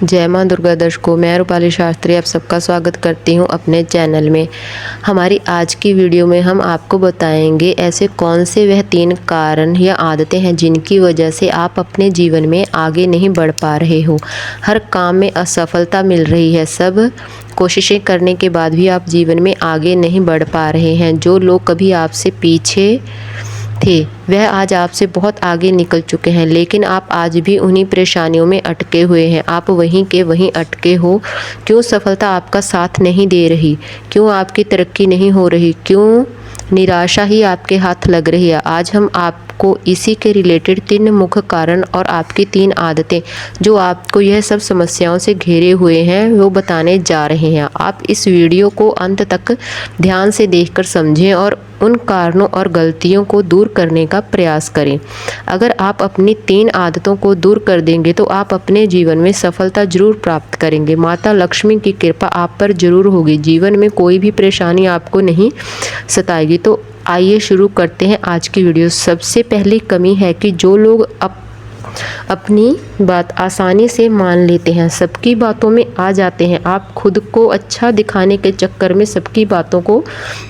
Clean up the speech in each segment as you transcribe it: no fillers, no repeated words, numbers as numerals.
जय मां दुर्गा दर्शकों, मैं रूपाली शास्त्री आप सबका स्वागत करती हूं अपने चैनल में। हमारी आज की वीडियो में हम आपको बताएंगे ऐसे कौन से वह 3 कारण या आदतें हैं जिनकी वजह से आप अपने जीवन में आगे नहीं बढ़ पा रहे हो। हर काम में असफलता मिल रही है, सब कोशिशें करने के बाद भी आप जीवन में आगे नहीं बढ़ पा रहे हैं। जो लोग कभी आपसे पीछे थे वह आज आपसे बहुत आगे निकल चुके हैं, लेकिन आप आज भी उन्हीं परेशानियों में अटके हुए हैं। आप वहीं के वहीं अटके हो। क्यों सफलता आपका साथ नहीं दे रही? क्यों आपकी तरक्की नहीं हो रही? क्यों निराशा ही आपके हाथ लग रही है? आज हम आपको इसी के रिलेटेड 3 मुख्य कारण और आपकी 3 आदतें जो आपको यह सब समस्याओं से घेरे हुए हैं वो बताने जा रहे हैं। आप इस वीडियो को अंत तक ध्यान से देखकर समझें और उन कारणों और गलतियों को दूर करने का प्रयास करें। अगर आप अपनी 3 आदतों को दूर कर देंगे तो आप अपने जीवन में सफलता जरूर प्राप्त करेंगे। माता लक्ष्मी की कृपा आप पर जरूर होगी। जीवन में कोई भी परेशानी आपको नहीं सताएगी। तो आइए शुरू करते हैं आज की वीडियो। सबसे पहली कमी है कि जो लोग अपनी बात आसानी से मान लेते हैं, सबकी बातों में आ जाते हैं। आप खुद को अच्छा दिखाने के चक्कर में सबकी बातों को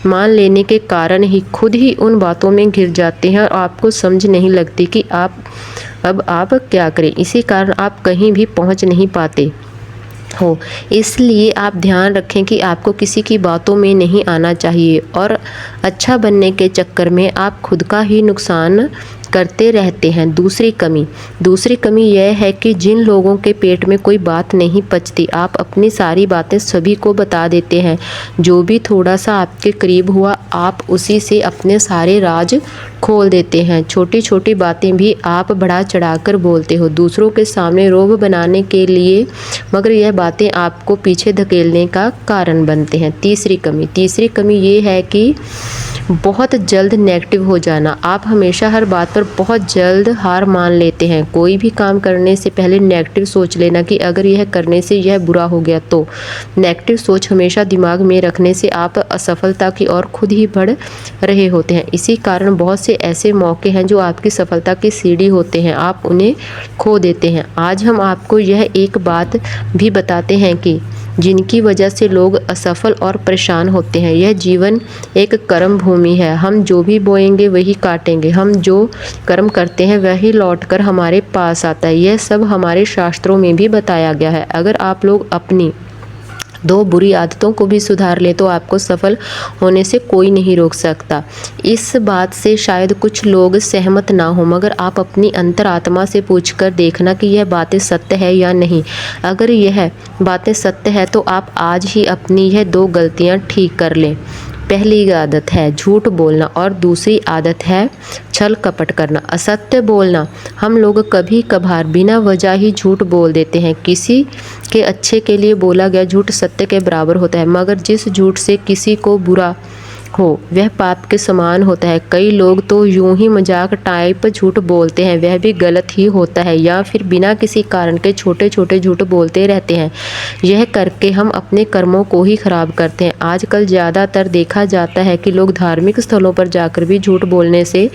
मान लेने के कारण ही खुद ही उन बातों में घिर जाते हैं और आपको समझ नहीं लगती कि आप क्या करें। इसी कारण आप कहीं भी पहुंच नहीं पाते हो। इसलिए आप ध्यान रखें कि आपको किसी की बातों में नहीं आना चाहिए और अच्छा बनने के चक्कर में आप खुद का ही नुकसान करते रहते हैं। दूसरी कमी यह है कि जिन लोगों के पेट में कोई बात नहीं पचती, आप अपनी सारी बातें सभी को बता देते हैं। जो भी थोड़ा सा आपके करीब हुआ आप उसी से अपने सारे राज खोल देते हैं। छोटी छोटी बातें भी आप बढ़ा चढ़ाकर बोलते हो दूसरों के सामने रोब बनाने के लिए, मगर यह बातें आपको पीछे धकेलने का कारण बनते हैं। तीसरी कमी ये है कि बहुत जल्द नेगेटिव हो जाना। आप हमेशा हर बात पर बहुत जल्द हार मान लेते हैं। कोई भी काम करने से पहले नेगेटिव सोच लेना कि अगर यह करने से यह बुरा हो गया तो। नेगेटिव सोच हमेशा दिमाग में रखने से आप असफलता की ओर खुद ही बढ़ रहे होते हैं। इसी कारण बहुत से ऐसे मौके हैं जो आपकी सफलता की सीढ़ी होते हैं, आप उन्हें खो देते हैं। आज हम आपको यह एक बात भी बताते हैं कि जिनकी वजह से लोग असफल और परेशान होते हैं। यह जीवन एक कर्म भूमि है। हम जो भी बोएंगे वही काटेंगे। हम जो कर्म करते हैं वही लौटकर हमारे पास आता है। यह सब हमारे शास्त्रों में भी बताया गया है। अगर आप लोग अपनी 2 बुरी आदतों को भी सुधार ले तो आपको सफल होने से कोई नहीं रोक सकता। इस बात से शायद कुछ लोग सहमत ना हो, मगर आप अपनी अंतरात्मा से पूछकर देखना कि यह बातें सत्य है या नहीं। अगर यह बातें सत्य है तो आप आज ही अपनी यह 2 गलतियां ठीक कर लें। पहली आदत है झूठ बोलना और दूसरी आदत है छल कपट करना, असत्य बोलना। हम लोग कभी कभार बिना वजह ही झूठ बोल देते हैं। किसी के अच्छे के लिए बोला गया झूठ सत्य के बराबर होता है, मगर जिस झूठ से किसी को बुरा हो वह पाप के समान होता है। कई लोग तो यूं ही मजाक टाइप झूठ बोलते हैं, वह भी गलत ही होता है, या फिर बिना किसी कारण के छोटे छोटे झूठ बोलते रहते हैं। यह करके हम अपने कर्मों को ही खराब करते हैं। आजकल ज़्यादातर देखा जाता है कि लोग धार्मिक स्थलों पर जाकर भी झूठ बोलने से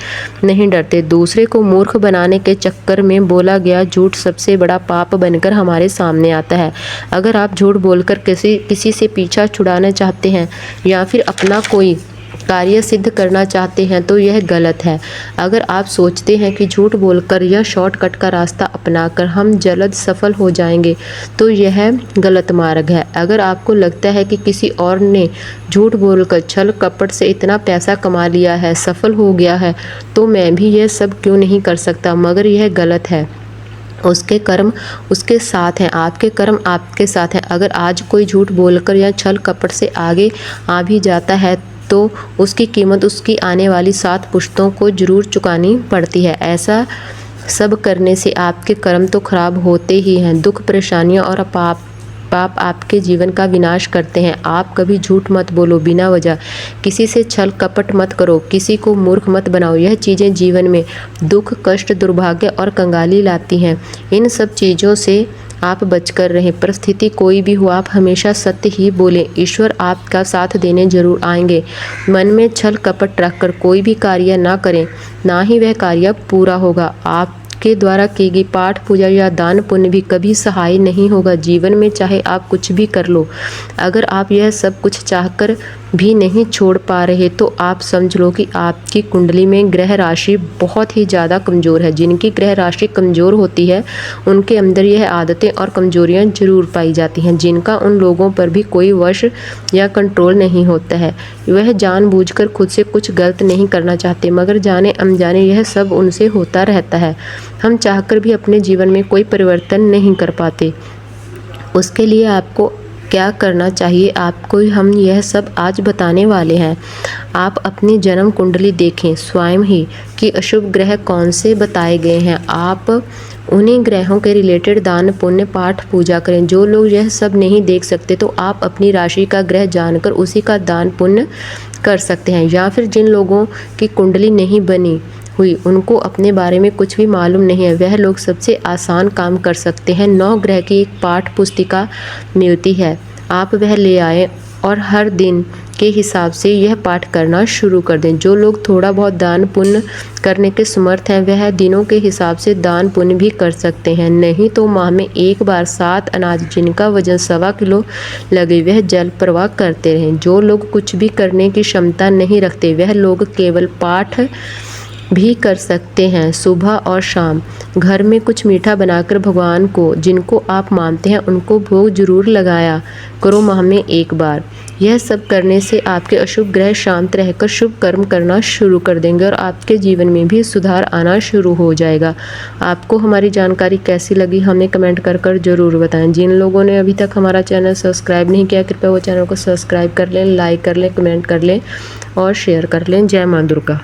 नहीं डरते। दूसरे को मूर्ख बनाने के चक्कर में बोला गया झूठ सबसे बड़ा पाप बनकर हमारे सामने आता है। अगर आप झूठ बोलकर किसी से पीछा छुड़ाना चाहते हैं या फिर अपना कोई कार्य सिद्ध करना चाहते हैं तो यह गलत है। अगर आप सोचते हैं कि झूठ बोलकर या शॉर्टकट का रास्ता अपनाकर हम जल्द सफल हो जाएंगे तो यह गलत मार्ग है। अगर आपको लगता है कि किसी और ने झूठ बोलकर छल कपट से इतना पैसा कमा लिया है, सफल हो गया है, तो मैं भी यह सब क्यों नहीं कर सकता, मगर यह गलत है। उसके कर्म उसके साथ हैं, आपके कर्म आपके साथ हैं। अगर आज कोई झूठ बोलकर या छल कपट से आगे आ भी जाता है तो उसकी कीमत उसकी आने वाली 7 पुश्तों को जरूर चुकानी पड़ती है। ऐसा सब करने से आपके कर्म तो खराब होते ही हैं। दुख, परेशानियां और पाप आपके जीवन का विनाश करते हैं। आप कभी झूठ मत बोलो बिना वजह, किसी से छल कपट मत करो, किसी को मूर्ख मत बनाओ। यह चीज़ें जीवन में दुख, कष्ट, दुर्भाग्य और कंगाली लाती हैं। इन सब चीज़ों से आप बचकर रहें। परिस्थिति कोई भी हो आप हमेशा सत्य ही बोलें। ईश्वर आपका साथ देने जरूर आएंगे। मन में छल कपट रखकर कोई भी कार्य ना करें, ना ही वह कार्य पूरा होगा। आप आपके द्वारा की गई पाठ पूजा या दान पुण्य भी कभी सहाय नहीं होगा। जीवन में चाहे आप कुछ भी कर लो, अगर आप यह सब कुछ चाहकर भी नहीं छोड़ पा रहे तो आप समझ लो कि आपकी कुंडली में ग्रह राशि बहुत ही ज़्यादा कमज़ोर है। जिनकी ग्रह राशि कमज़ोर होती है उनके अंदर यह आदतें और कमज़ोरियां जरूर पाई जाती हैं, जिनका उन लोगों पर भी कोई वश या कंट्रोल नहीं होता है। वह जानबूझकर खुद से कुछ गलत नहीं करना चाहते, मगर जाने अनजाने यह सब उनसे होता रहता है। हम चाहकर भी अपने जीवन में कोई परिवर्तन नहीं कर पाते। उसके लिए आपको क्या करना चाहिए, आपको हम यह सब आज बताने वाले हैं। आप अपनी जन्म कुंडली देखें स्वयं ही कि अशुभ ग्रह कौन से बताए गए हैं। आप उन्हीं ग्रहों के रिलेटेड दान पुण्य पाठ पूजा करें। जो लोग यह सब नहीं देख सकते तो आप अपनी राशि का ग्रह जानकर उसी का दान पुण्य कर सकते हैं। या फिर जिन लोगों की कुंडली नहीं बनी हुई, उनको अपने बारे में कुछ भी मालूम नहीं है, वह लोग सबसे आसान काम कर सकते हैं। 9 ग्रह की एक पाठ पुस्तिका मिलती है, आप वह ले आएँ और हर दिन के हिसाब से यह पाठ करना शुरू कर दें। जो लोग थोड़ा बहुत दान पुण्य करने के समर्थ हैं वह दिनों के हिसाब से दान पुण्य भी कर सकते हैं, नहीं तो माह में एक बार 7 अनाज जिनका वजन 1.25 किलो लगे वह जल प्रवाह करते रहें। जो लोग कुछ भी करने की क्षमता नहीं रखते वह लोग केवल पाठ भी कर सकते हैं। सुबह और शाम घर में कुछ मीठा बनाकर भगवान को, जिनको आप मानते हैं, उनको भोग जरूर लगाया करो माह में एक बार। यह सब करने से आपके अशुभ ग्रह शांत रहकर शुभ कर्म करना शुरू कर देंगे और आपके जीवन में भी सुधार आना शुरू हो जाएगा। आपको हमारी जानकारी कैसी लगी हमें कमेंट कर ज़रूर बताएं। जिन लोगों ने अभी तक हमारा चैनल सब्सक्राइब नहीं किया कृपया वो चैनल को सब्सक्राइब कर लें, लाइक कर लें, कमेंट कर लें और शेयर कर लें। जय माँ दुर्गा।